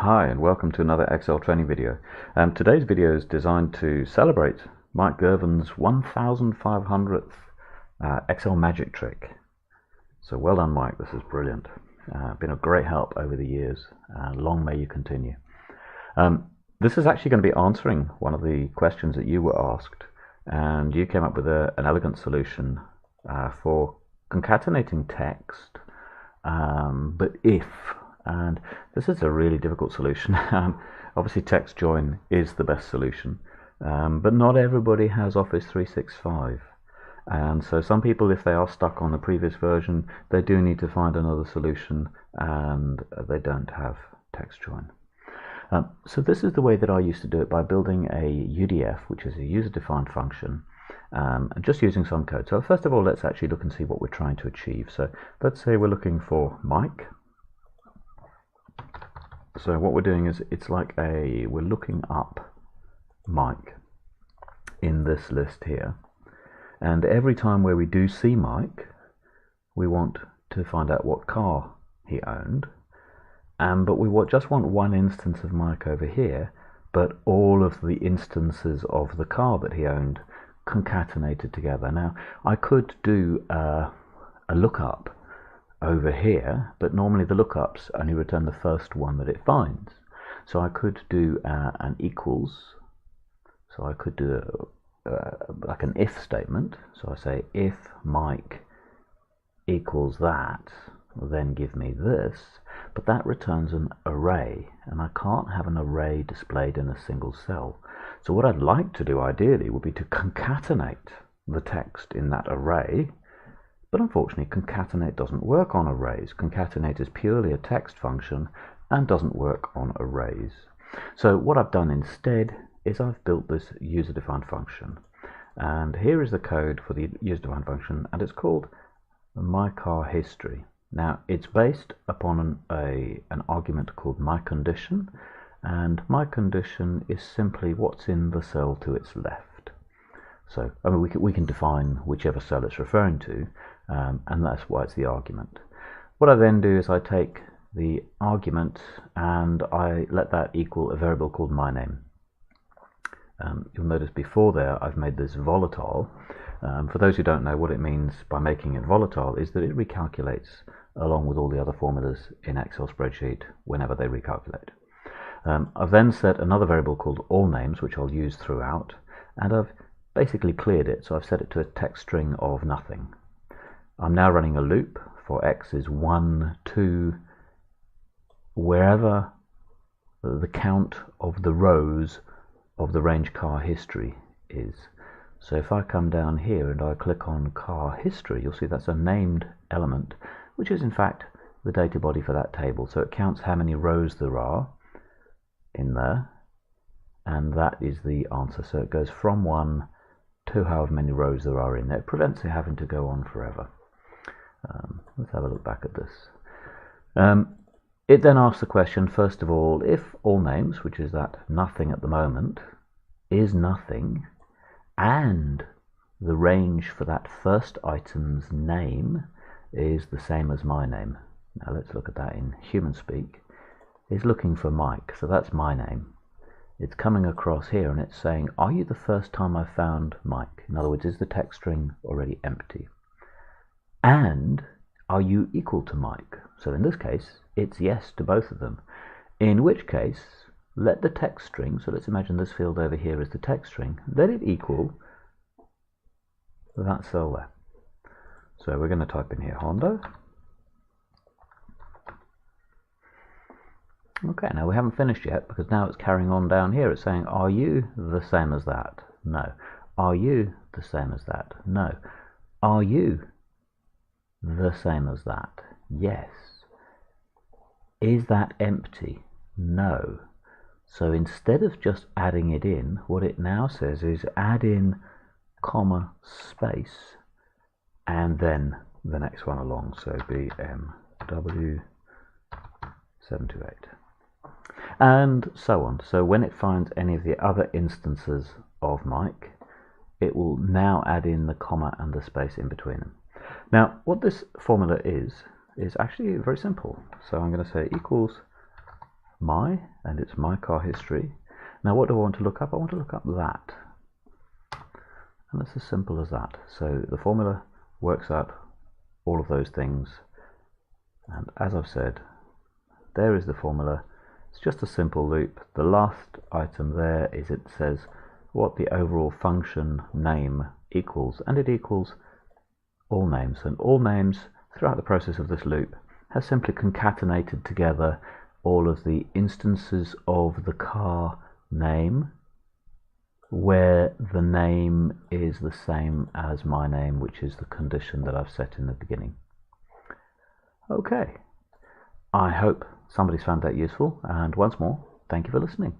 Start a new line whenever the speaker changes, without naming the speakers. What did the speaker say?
Hi and welcome to another Excel training video. Today's video is designed to celebrate Mike Gervin's 1500th Excel magic trick. So well done, Mike, this is brilliant. Been a great help over the years, and long may you continue. This is actually going to be answering one of the questions that you were asked, and you came up with an elegant solution for concatenating text, but if. And this is a really difficult solution. Obviously Textjoin is the best solution, but not everybody has Office 365, and so some people, if they are stuck on the previous version, they do need to find another solution, and they don't have Textjoin. So this is the way that I used to do it, by building a UDF, which is a user defined function, and just using some code. So first of all, let's actually look and see what we're trying to achieve. So let's say we're looking for Mike. So what we're doing is, it's like we're looking up Mike in this list here, and every time where we do see Mike, we want to find out what car he owned, but we just want one instance of Mike over here, but all of the instances of the car that he owned concatenated together. Now I could do a lookup over here, but normally the lookups only return the first one that it finds. So I could do an equals. So I could do like an if statement. So I say if Mike equals that, then give me this, but that returns an array, and I can't have an array displayed in a single cell. So what I'd like to do ideally would be to concatenate the text in that array. But unfortunately, concatenate doesn't work on arrays. Concatenate is purely a text function and doesn't work on arrays. So what I've done instead is I've built this user-defined function. And here is the code for the user-defined function, and it's called myCarHistory. Now, it's based upon an argument called myCondition, and myCondition is simply what's in the cell to its left. So I mean, we can define whichever cell it's referring to, and that's why it's the argument. What I then do is I take the argument and I let that equal a variable called myName. You'll notice before there I've made this volatile. For those who don't know, what it means by making it volatile is that it recalculates along with all the other formulas in Excel spreadsheet whenever they recalculate. I've then set another variable called allnames, which I'll use throughout, and I've basically cleared it, so I've set it to a text string of nothing. I'm now running a loop for x is 1, 2, wherever the count of the rows of the range car history is. So if I come down here and I click on car history, you'll see that's a named element, which is in fact the data body for that table. So it counts how many rows there are in there, and that is the answer. So it goes from 1 to however many rows there are in there. It prevents it having to go on forever. Let's have a look back at this. It then asks the question, first of all, if all names, which is that nothing at the moment, is nothing, and the range for that first item's name is the same as my name. Now let's look at that in human speak. It's looking for Mike, so that's my name. It's coming across here and it's saying, are you the first time I found Mike? In other words, is the text string already empty? And are you equal to Mike? So in this case, it's yes to both of them. In which case, let the text string, so let's imagine this field over here is the text string, let it equal that cell there. So we're going to type in here Hondo. Okay, now we haven't finished yet, because now it's carrying on down here. It's saying, are you the same as that? No. Are you the same as that? No. Are you the same as that? Yes. Is that empty? No. So instead of just adding it in, what it now says is add in comma space and then the next one along, so BMW 728. And so on. So when it finds any of the other instances of Mike, it will now add in the comma and the space in between them. Now what this formula is actually very simple. So I'm going to say equals my, and it's my car history. Now what do I want to look up? I want to look up that. And it's as simple as that. So the formula works out all of those things. And as I've said, there is the formula. It's just a simple loop. The last item there is it says what the overall function name equals, and it equals all names. And all names throughout the process of this loop has simply concatenated together all of the instances of the car name where the name is the same as myName, which is the condition that I've set in the beginning. Okay, I hope somebody's found that useful, and once more, thank you for listening.